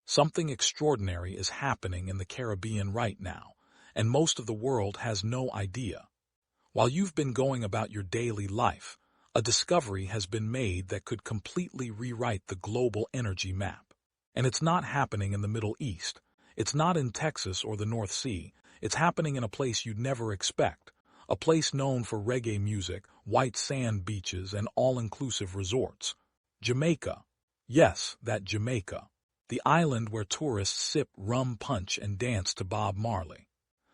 Something extraordinary is happening in the Caribbean right now, and most of the world has no idea. While you've been going about your daily life, a discovery has been made that could completely rewrite the global energy map. And it's not happening in the Middle East. It's not in Texas or the North Sea. It's happening in a place you'd never expect, a place known for reggae music, white sand beaches, and all-inclusive resorts. Jamaica. Yes, that Jamaica. The island where tourists sip rum punch and dance to Bob Marley.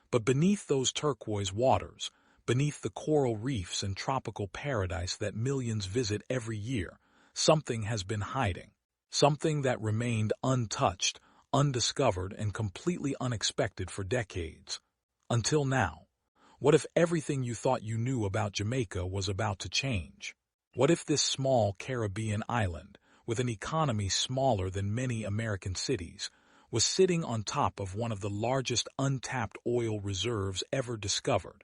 But beneath those turquoise waters, beneath the coral reefs and tropical paradise that millions visit every year, something has been hiding. Something that remained untouched, undiscovered, and completely unexpected for decades. Until now. What if everything you thought you knew about Jamaica was about to change? What if this small Caribbean island, with an economy smaller than many American cities, was sitting on top of one of the largest untapped oil reserves ever discovered?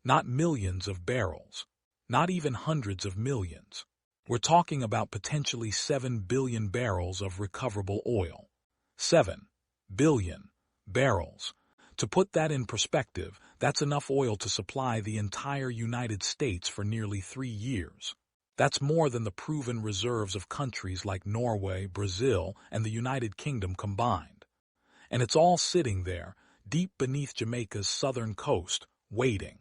Not millions of barrels, not even hundreds of millions. We're talking about potentially 7 billion barrels of recoverable oil. 7 billion barrels. To put that in perspective, that's enough oil to supply the entire United States for nearly 3 years. That's more than the proven reserves of countries like Norway, Brazil, and the United Kingdom combined. And it's all sitting there, deep beneath Jamaica's southern coast, waiting.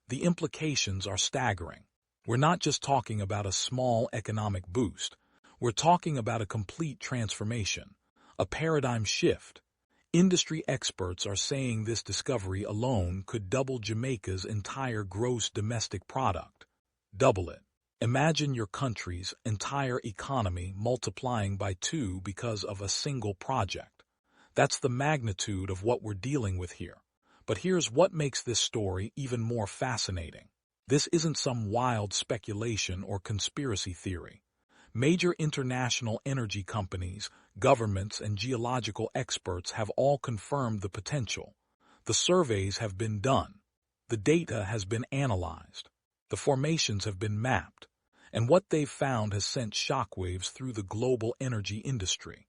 The implications are staggering. We're not just talking about a small economic boost. We're talking about a complete transformation, a paradigm shift. Industry experts are saying this discovery alone could double Jamaica's entire gross domestic product. Double it. Imagine your country's entire economy multiplying by 2 because of a single project. That's the magnitude of what we're dealing with here. But here's what makes this story even more fascinating. This isn't some wild speculation or conspiracy theory. Major international energy companies, governments, and geological experts have all confirmed the potential. The surveys have been done. The data has been analyzed. The formations have been mapped. And what they've found has sent shockwaves through the global energy industry.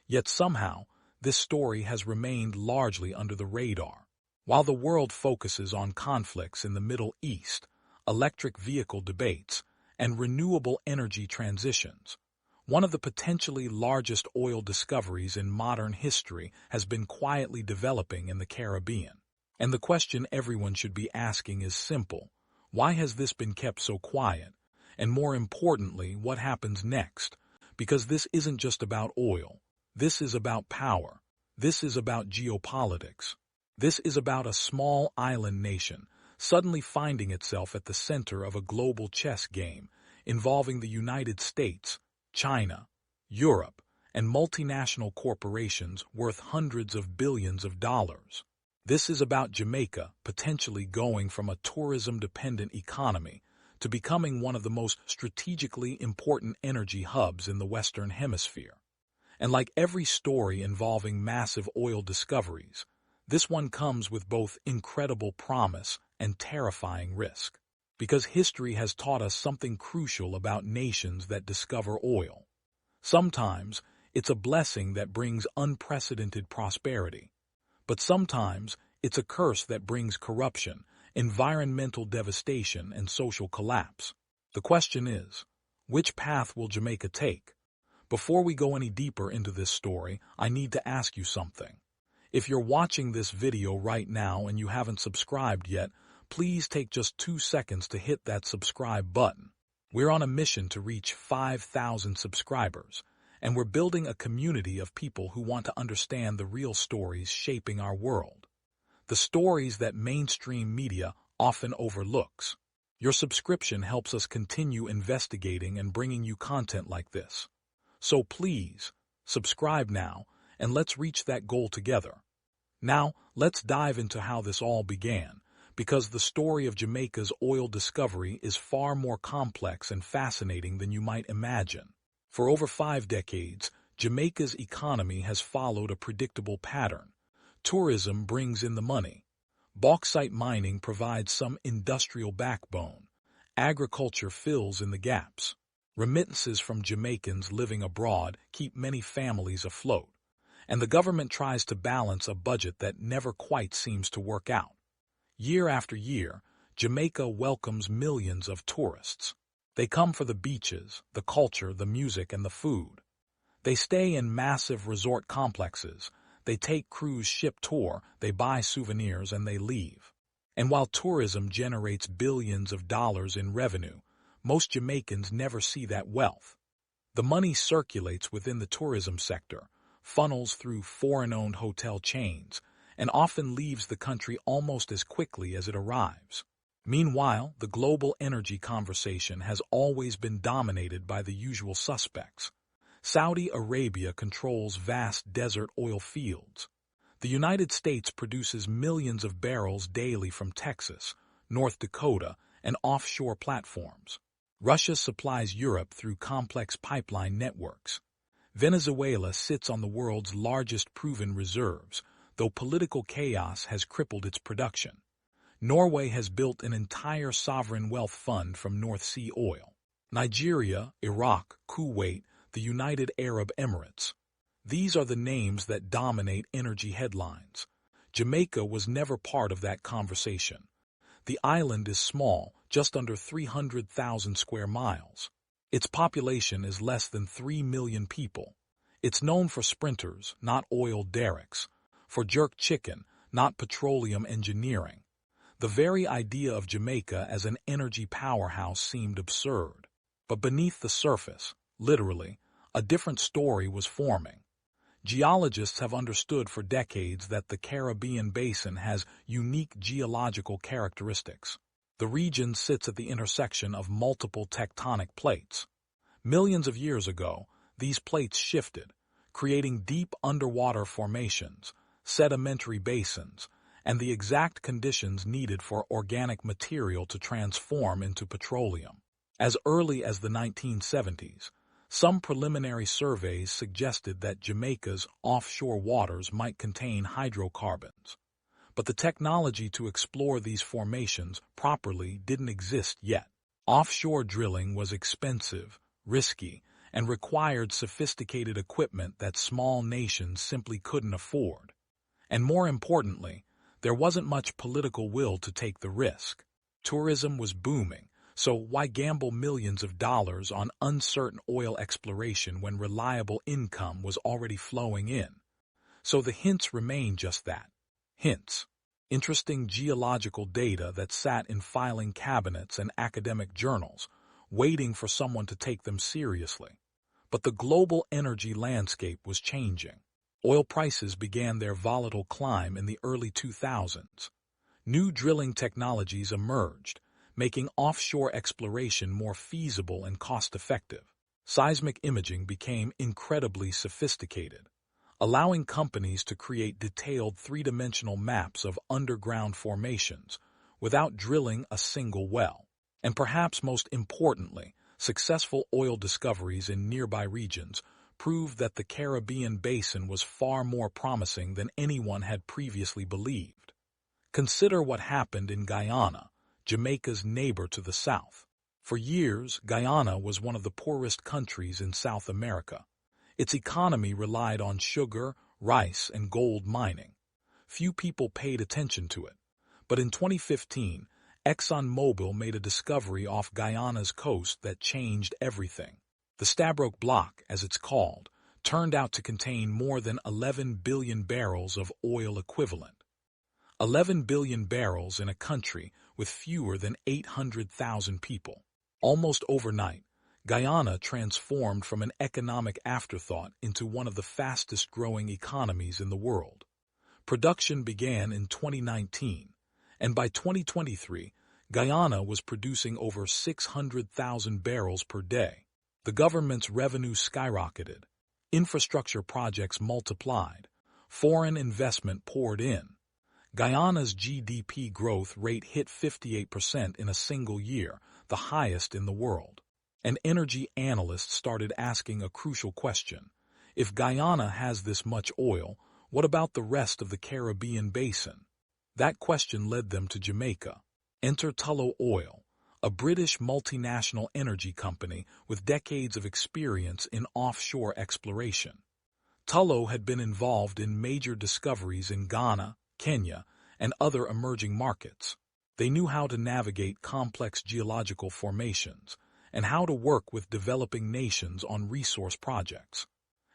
Yet somehow, this story has remained largely under the radar. While the world focuses on conflicts in the Middle East, electric vehicle debates, and renewable energy transitions, one of the potentially largest oil discoveries in modern history has been quietly developing in the Caribbean. And the question everyone should be asking is simple. Why has this been kept so quiet? And more importantly, what happens next? Because this isn't just about oil. This is about power. This is about geopolitics. This is about a small island nation suddenly finding itself at the center of a global chess game involving the United States, China, Europe, and multinational corporations worth hundreds of billions of dollars. This is about Jamaica potentially going from a tourism-dependent economy to becoming one of the most strategically important energy hubs in the Western Hemisphere. And like every story involving massive oil discoveries, this one comes with both incredible promise and terrifying risk. Because history has taught us something crucial about nations that discover oil. Sometimes, it's a blessing that brings unprecedented prosperity. But sometimes, it's a curse that brings corruption, environmental devastation, and social collapse. The question is, which path will Jamaica take? Before we go any deeper into this story, I need to ask you something. If you're watching this video right now and you haven't subscribed yet, please take just 2 seconds to hit that subscribe button. We're on a mission to reach 5,000 subscribers, and we're building a community of people who want to understand the real stories shaping our world. The stories that mainstream media often overlooks. Your subscription helps us continue investigating and bringing you content like this. So please, subscribe now, and let's reach that goal together. Now, let's dive into how this all began, because the story of Jamaica's oil discovery is far more complex and fascinating than you might imagine. For over 5 decades, Jamaica's economy has followed a predictable pattern. Tourism brings in the money. Bauxite mining provides some industrial backbone. Agriculture fills in the gaps. Remittances from Jamaicans living abroad keep many families afloat. and the government tries to balance a budget that never quite seems to work out. Year after year, Jamaica welcomes millions of tourists. They come for the beaches, the culture, the music, and the food. They stay in massive resort complexes, they take cruise ship tour, they buy souvenirs, and they leave. And while tourism generates billions of dollars in revenue, most Jamaicans never see that wealth. The money circulates within the tourism sector, funnels through foreign-owned hotel chains, and often leaves the country almost as quickly as it arrives. Meanwhile, the global energy conversation has always been dominated by the usual suspects. Saudi Arabia controls vast desert oil fields. The United States produces millions of barrels daily from Texas, North Dakota, and offshore platforms. Russia supplies Europe through complex pipeline networks. Venezuela sits on the world's largest proven reserves, though political chaos has crippled its production. Norway has built an entire sovereign wealth fund from North Sea oil. Nigeria, Iraq, Kuwait, the United Arab Emirates. These are the names that dominate energy headlines. Jamaica was never part of that conversation. The island is small, just under 300,000 square miles. Its population is less than 3 million people. It's known for sprinters, not oil derricks, for jerk chicken, not petroleum engineering. The very idea of Jamaica as an energy powerhouse seemed absurd. But beneath the surface, literally, a different story was forming. Geologists have understood for decades that the Caribbean basin has unique geological characteristics. The region sits at the intersection of multiple tectonic plates. Millions of years ago, these plates shifted, creating deep underwater formations, sedimentary basins, and the exact conditions needed for organic material to transform into petroleum. As early as the 1970s, some preliminary surveys suggested that Jamaica's offshore waters might contain hydrocarbons. But the technology to explore these formations properly didn't exist yet. Offshore drilling was expensive, risky, and required sophisticated equipment that small nations simply couldn't afford. And more importantly, there wasn't much political will to take the risk. Tourism was booming, so why gamble millions of dollars on uncertain oil exploration when reliable income was already flowing in? So the hints remain just that. Hints. Interesting geological data that sat in filing cabinets and academic journals, waiting for someone to take them seriously. But the global energy landscape was changing. Oil prices began their volatile climb in the early 2000s. New drilling technologies emerged, making offshore exploration more feasible and cost-effective. Seismic imaging became incredibly sophisticated, allowing companies to create detailed three-dimensional maps of underground formations without drilling a single well. And perhaps most importantly, successful oil discoveries in nearby regions proved that the Caribbean basin was far more promising than anyone had previously believed. Consider what happened in Guyana, Jamaica's neighbor to the south. For years, Guyana was one of the poorest countries in South America. Its economy relied on sugar, rice, and gold mining. Few people paid attention to it. But in 2015, ExxonMobil made a discovery off Guyana's coast that changed everything. The Stabroek Block, as it's called, turned out to contain more than 11 billion barrels of oil equivalent. 11 billion barrels in a country with fewer than 800,000 people. Almost overnight, Guyana transformed from an economic afterthought into one of the fastest-growing economies in the world. Production began in 2019, and by 2023, Guyana was producing over 600,000 barrels per day. The government's revenue skyrocketed, infrastructure projects multiplied, foreign investment poured in. Guyana's GDP growth rate hit 58% in a single year, the highest in the world. And energy analysts started asking a crucial question. If Guyana has this much oil, what about the rest of the Caribbean basin? That question led them to Jamaica. Enter Tullow Oil, a British multinational energy company with decades of experience in offshore exploration. Tullow had been involved in major discoveries in Ghana, Kenya, and other emerging markets. They knew how to navigate complex geological formations and how to work with developing nations on resource projects.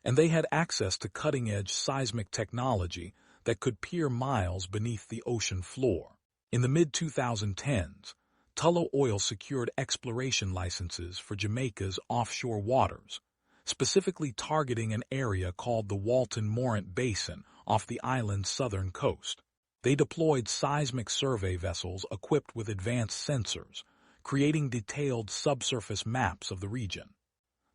And they had access to cutting-edge seismic technology that could peer miles beneath the ocean floor. In the mid-2010s, Tullow Oil secured exploration licenses for Jamaica's offshore waters, specifically targeting an area called the Walton-Morant Basin off the island's southern coast. They deployed seismic survey vessels equipped with advanced sensors, creating detailed subsurface maps of the region.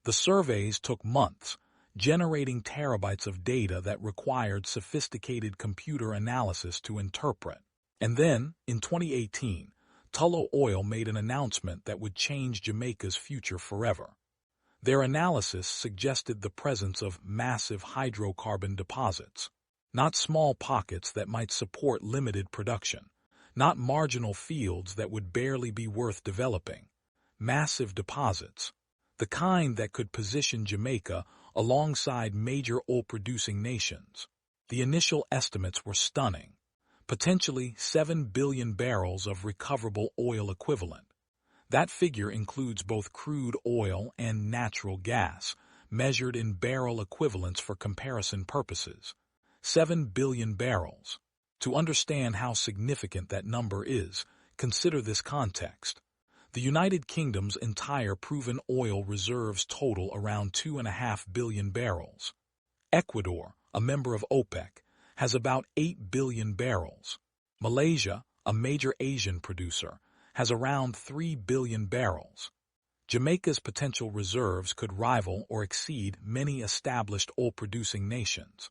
The surveys took months, generating terabytes of data that required sophisticated computer analysis to interpret. And then, in 2018, Tullow Oil made an announcement that would change Jamaica's future forever. Their analysis suggested the presence of massive hydrocarbon deposits, not small pockets that might support limited production, not marginal fields that would barely be worth developing. Massive deposits, the kind that could position Jamaica alongside major oil-producing nations. The initial estimates were stunning. Potentially 7 billion barrels of recoverable oil equivalent. That figure includes both crude oil and natural gas, measured in barrel equivalents for comparison purposes. 7 billion barrels. To understand how significant that number is, consider this context. The United Kingdom's entire proven oil reserves total around 2.5 billion barrels. Ecuador, a member of OPEC, has about 8 billion barrels. Malaysia, a major Asian producer, has around 3 billion barrels. Jamaica's potential reserves could rival or exceed many established oil-producing nations.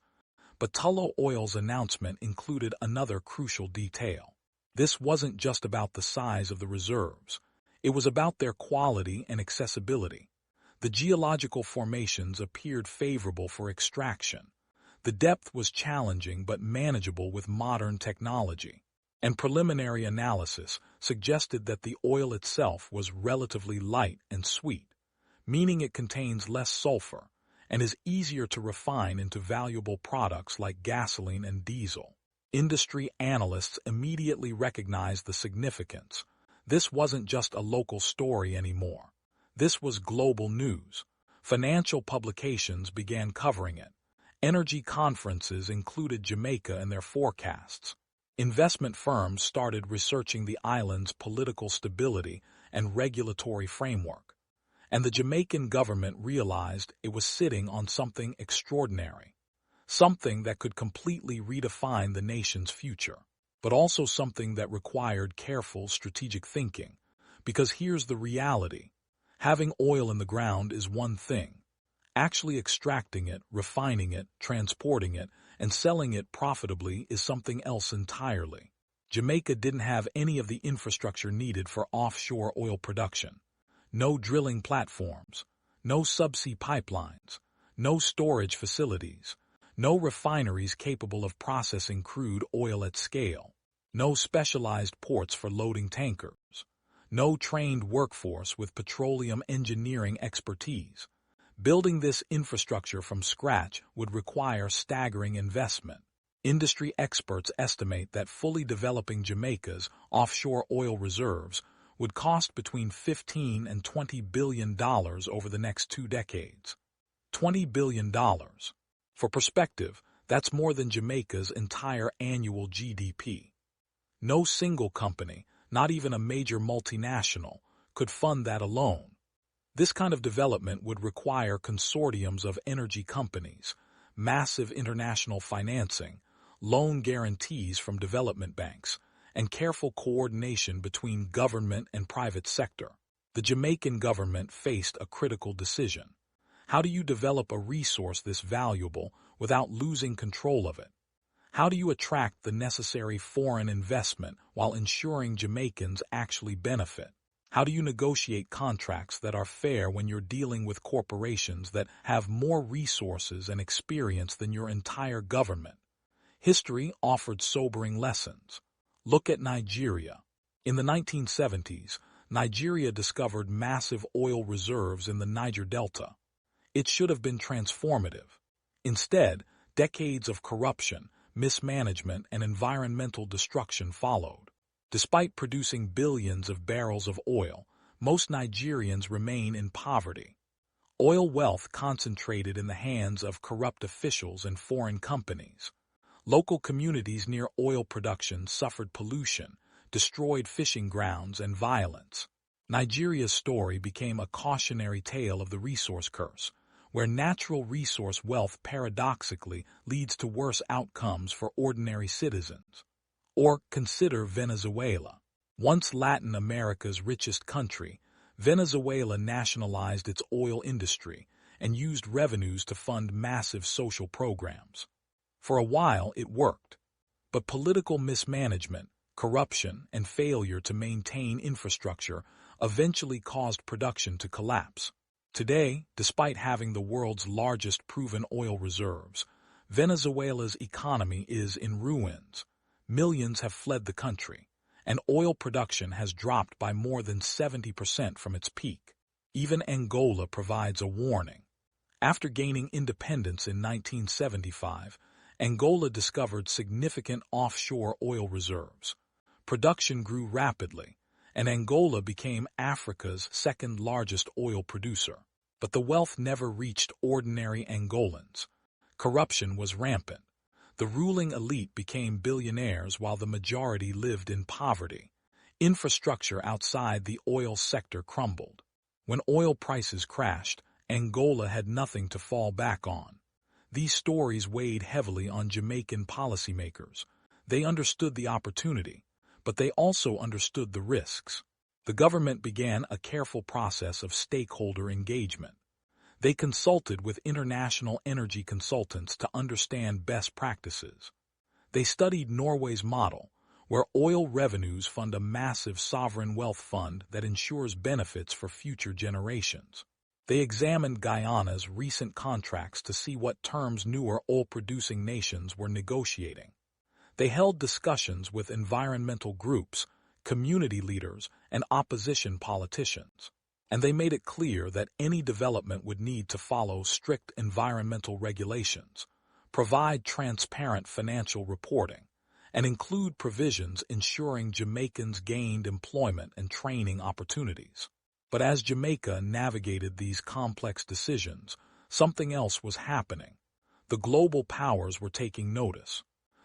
But Tullow Oil's announcement included another crucial detail. This wasn't just about the size of the reserves. It was about their quality and accessibility. The geological formations appeared favorable for extraction. The depth was challenging but manageable with modern technology, and preliminary analysis suggested that the oil itself was relatively light and sweet, meaning it contains less sulfur and is easier to refine into valuable products like gasoline and diesel. Industry analysts immediately recognized the significance. This wasn't just a local story anymore. This was global news. Financial publications began covering it. Energy conferences included Jamaica in their forecasts. Investment firms started researching the island's political stability and regulatory framework. And the Jamaican government realized it was sitting on something extraordinary, something that could completely redefine the nation's future, but also something that required careful strategic thinking. Because here's the reality. Having oil in the ground is one thing. Actually extracting it, refining it, transporting it, and selling it profitably is something else entirely. Jamaica didn't have any of the infrastructure needed for offshore oil production. No drilling platforms, no subsea pipelines, no storage facilities, no refineries capable of processing crude oil at scale, no specialized ports for loading tankers, no trained workforce with petroleum engineering expertise. Building this infrastructure from scratch would require staggering investment. Industry experts estimate that fully developing Jamaica's offshore oil reserves would cost between $15 and $20 billion over the next 2 decades. $20 billion. For perspective, that's more than Jamaica's entire annual GDP. No single company, not even a major multinational, could fund that alone. This kind of development would require consortiums of energy companies, massive international financing, loan guarantees from development banks, and careful coordination between government and private sector. The Jamaican government faced a critical decision. How do you develop a resource this valuable without losing control of it? How do you attract the necessary foreign investment while ensuring Jamaicans actually benefit? How do you negotiate contracts that are fair when you're dealing with corporations that have more resources and experience than your entire government? History offered sobering lessons. Look at Nigeria. In the 1970s, Nigeria discovered massive oil reserves in the Niger Delta. It should have been transformative. Instead, decades of corruption, mismanagement, and environmental destruction followed. Despite producing billions of barrels of oil, most Nigerians remain in poverty. Oil wealth concentrated in the hands of corrupt officials and foreign companies. Local communities near oil production suffered pollution, destroyed fishing grounds, and violence. Nigeria's story became a cautionary tale of the resource curse, where natural resource wealth paradoxically leads to worse outcomes for ordinary citizens. Or consider Venezuela. Once Latin America's richest country, Venezuela nationalized its oil industry and used revenues to fund massive social programs. For a while, it worked. But political mismanagement, corruption, and failure to maintain infrastructure eventually caused production to collapse. Today, despite having the world's largest proven oil reserves, Venezuela's economy is in ruins. Millions have fled the country, and oil production has dropped by more than 70% from its peak. Even Angola provides a warning. After gaining independence in 1975, Angola discovered significant offshore oil reserves. Production grew rapidly, and Angola became Africa's second-largest oil producer. But the wealth never reached ordinary Angolans. Corruption was rampant. The ruling elite became billionaires while the majority lived in poverty. Infrastructure outside the oil sector crumbled. When oil prices crashed, Angola had nothing to fall back on. These stories weighed heavily on Jamaican policymakers. They understood the opportunity, but they also understood the risks. The government began a careful process of stakeholder engagement. They consulted with international energy consultants to understand best practices. They studied Norway's model, where oil revenues fund a massive sovereign wealth fund that ensures benefits for future generations. They examined Guyana's recent contracts to see what terms newer oil-producing nations were negotiating. They held discussions with environmental groups, community leaders, and opposition politicians. And they made it clear that any development would need to follow strict environmental regulations, provide transparent financial reporting, and include provisions ensuring Jamaicans gained employment and training opportunities. But as Jamaica navigated these complex decisions, something else was happening. The global powers were taking notice.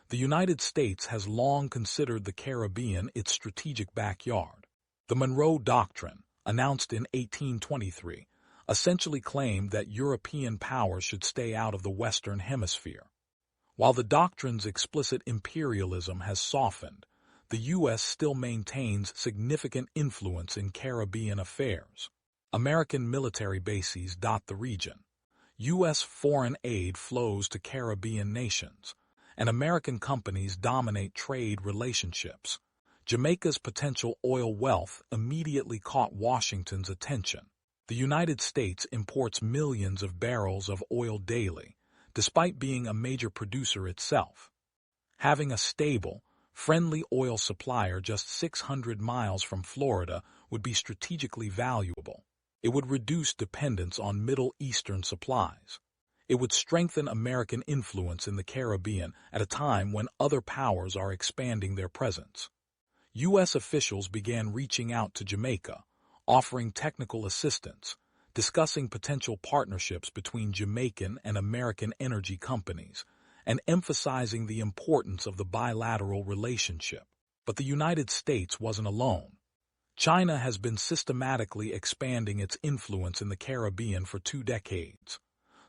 The United States has long considered the Caribbean its strategic backyard. The Monroe Doctrine, announced in 1823, essentially claimed that European powers should stay out of the Western Hemisphere. While the doctrine's explicit imperialism has softened, the U.S. still maintains significant influence in Caribbean affairs. American military bases dot the region. U.S. foreign aid flows to Caribbean nations, and American companies dominate trade relationships. Jamaica's potential oil wealth immediately caught Washington's attention. The United States imports millions of barrels of oil daily, despite being a major producer itself. Having a stable, friendly oil supplier just 600 miles from Florida would be strategically valuable. It would reduce dependence on Middle Eastern supplies. It would strengthen American influence in the Caribbean at a time when other powers are expanding their presence. U.S. officials began reaching out to Jamaica, offering technical assistance, discussing potential partnerships between Jamaican and American energy companies, and emphasizing the importance of the bilateral relationship. But the United States wasn't alone. China has been systematically expanding its influence in the Caribbean for 2 decades.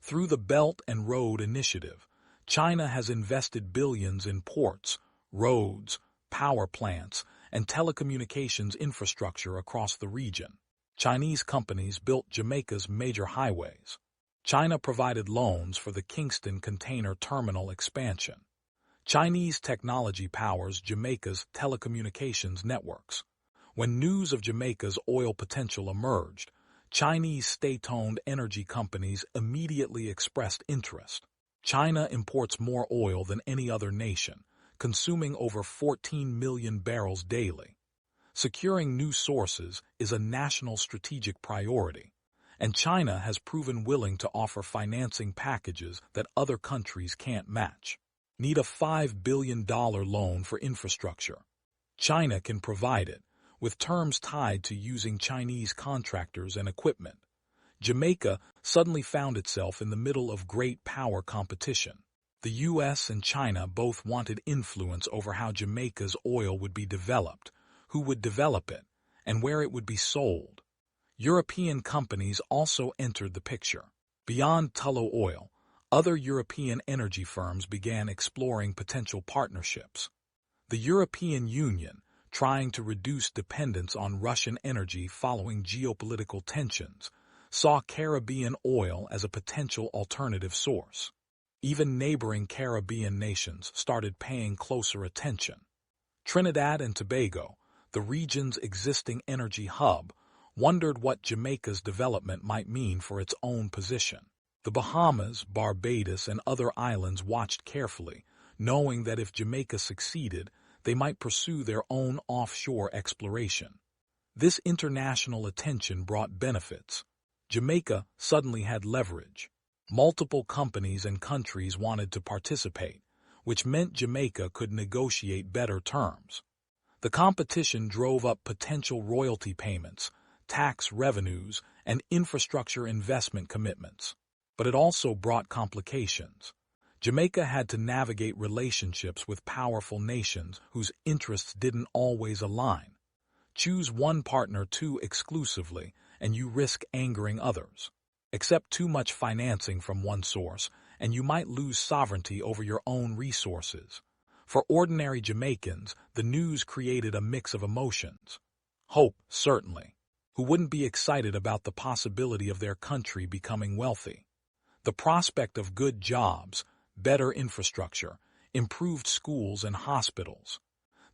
Through the Belt and Road Initiative, China has invested billions in ports, roads, power plants, and telecommunications infrastructure across the region. Chinese companies built Jamaica's major highways. China provided loans for the Kingston Container Terminal expansion. Chinese technology powers Jamaica's telecommunications networks. When news of Jamaica's oil potential emerged, Chinese state-owned energy companies immediately expressed interest. China imports more oil than any other nation, consuming over 14 million barrels daily. Securing new sources is a national strategic priority, and China has proven willing to offer financing packages that other countries can't match. Need a $5 billion loan for infrastructure? China can provide it, with terms tied to using Chinese contractors and equipment. Jamaica suddenly found itself in the middle of great power competition. The U.S. and China both wanted influence over how Jamaica's oil would be developed, who would develop it, and where it would be sold. European companies also entered the picture. Beyond Tullow Oil, other European energy firms began exploring potential partnerships. The European Union, trying to reduce dependence on Russian energy following geopolitical tensions, saw Caribbean oil as a potential alternative source. Even neighboring Caribbean nations started paying closer attention. Trinidad and Tobago, the region's existing energy hub, wondered what Jamaica's development might mean for its own position. The Bahamas, Barbados, and other islands watched carefully, knowing that if Jamaica succeeded, they might pursue their own offshore exploration. This international attention brought benefits. Jamaica suddenly had leverage. Multiple companies and countries wanted to participate, which meant Jamaica could negotiate better terms. The competition drove up potential royalty payments, tax revenues, and infrastructure investment commitments. But it also brought complications. Jamaica had to navigate relationships with powerful nations whose interests didn't always align. Choose one partner too exclusively, and you risk angering others. Accept too much financing from one source, and you might lose sovereignty over your own resources. For ordinary Jamaicans, the news created a mix of emotions. Hope, certainly. Who wouldn't be excited about the possibility of their country becoming wealthy? The prospect of good jobs, better infrastructure, improved schools and hospitals.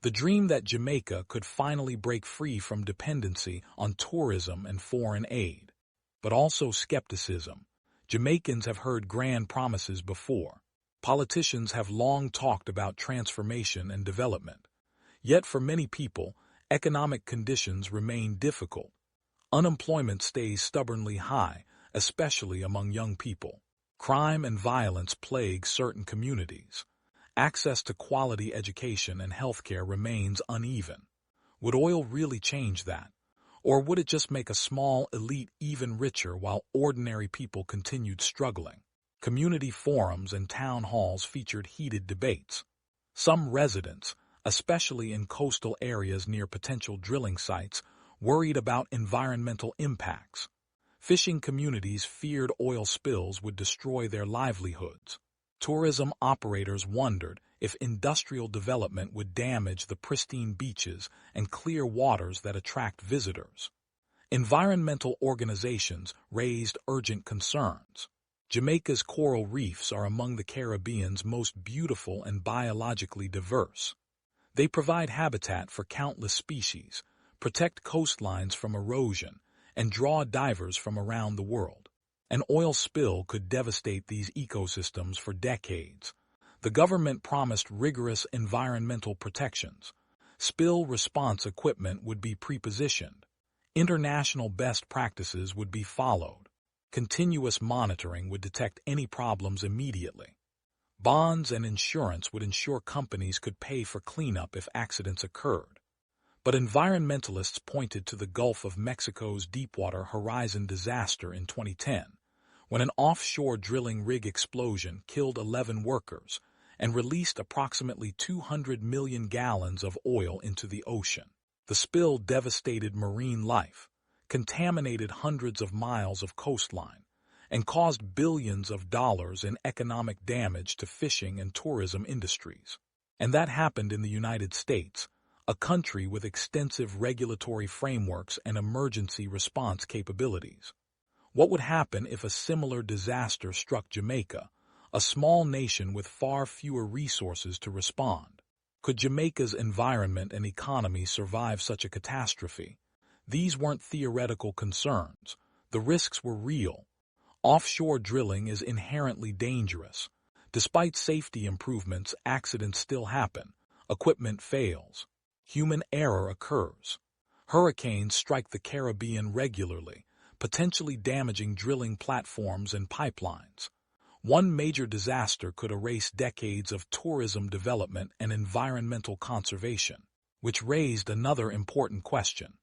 The dream that Jamaica could finally break free from dependency on tourism and foreign aid. But also skepticism. Jamaicans have heard grand promises before. Politicians have long talked about transformation and development. Yet for many people, economic conditions remain difficult. Unemployment stays stubbornly high, especially among young people. Crime and violence plague certain communities. Access to quality education and healthcare remains uneven. Would oil really change that? Or would it just make a small elite even richer while ordinary people continued struggling? Community forums and town halls featured heated debates. Some residents, especially in coastal areas near potential drilling sites, worried about environmental impacts. Fishing communities feared oil spills would destroy their livelihoods. Tourism operators wondered if industrial development would damage the pristine beaches and clear waters that attract visitors. Environmental organizations raised urgent concerns. Jamaica's coral reefs are among the Caribbean's most beautiful and biologically diverse. They provide habitat for countless species, protect coastlines from erosion, and draw divers from around the world. An oil spill could devastate these ecosystems for decades. The government promised rigorous environmental protections. Spill response equipment would be prepositioned. International best practices would be followed. Continuous monitoring would detect any problems immediately. Bonds and insurance would ensure companies could pay for cleanup if accidents occurred. But environmentalists pointed to the Gulf of Mexico's Deepwater Horizon disaster in 2010, when an offshore drilling rig explosion killed 11 workers and released approximately 200 million gallons of oil into the ocean. The spill devastated marine life, contaminated hundreds of miles of coastline, and caused billions of dollars in economic damage to fishing and tourism industries. And that happened in the United States, a country with extensive regulatory frameworks and emergency response capabilities. What would happen if a similar disaster struck Jamaica, a small nation with far fewer resources to respond? Could Jamaica's environment and economy survive such a catastrophe? These weren't theoretical concerns. The risks were real. Offshore drilling is inherently dangerous. Despite safety improvements, accidents still happen. Equipment fails. Human error occurs. Hurricanes strike the Caribbean regularly, potentially damaging drilling platforms and pipelines. One major disaster could erase decades of tourism development and environmental conservation, which raised another important question.